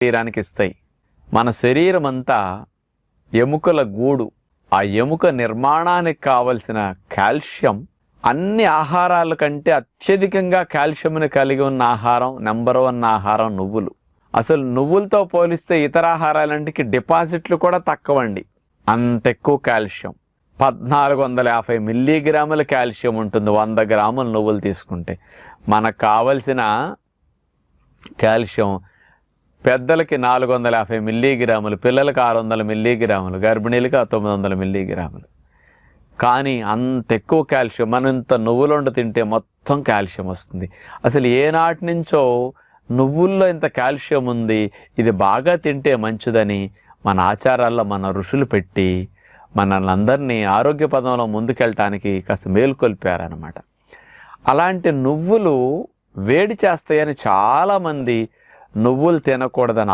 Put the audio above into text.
శరీరానికి ఇస్తాయి. మన శరీరం అంతా ఎముకల గూడు. ఆ ఎముక నిర్మాణానికి కావలసిన కాల్షియం అన్ని ఆహారాల కంటే అత్యధికంగా కాల్షియంని కలిగి ఉన్న ఆహారం, నెంబర్ 1 ఆహారం నువ్వులు. అసలు నువ్వులతో పోలిస్తే ఇతర ఆహారాలంటికి డిపాజిట్లు కూడా తక్కువండి. అంత ఎక్కువ కాల్షియం. 1450 మిల్లీగ్రాముల కాల్షియం ఉంటుంది 100 గ్రాముల నువ్వులు తీసుకుంటే. మనకు కావలసిన కాల్షియం పెద్దలకి 450 మిల్లీగ్రాములు, పిల్లలకి 600 మిల్లీగ్రాములు, గర్భిణీలకి 900 మిల్లీగ్రాములు. కానీ అంత ఎక్కువ కాల్షియం. మనం ఇంత నువ్వులుండ తింటే మొత్తం కాల్షియం వస్తుంది. అసలు ఏనాటి నుంచో నువ్వుల్లో ఇంత కాల్షియం ఉంది, ఇది బాగా తింటే మంచిదని మన ఆచారాల్లో మన ఋషులు పెట్టి మనల్ని అందరినీ ఆరోగ్య పదంలో ముందుకెళ్ళటానికి కాస్త మేలుకొల్పారనమాట. అలాంటి నువ్వులు వేడి చేస్తాయని చాలామంది నువ్వులు తినకూడదని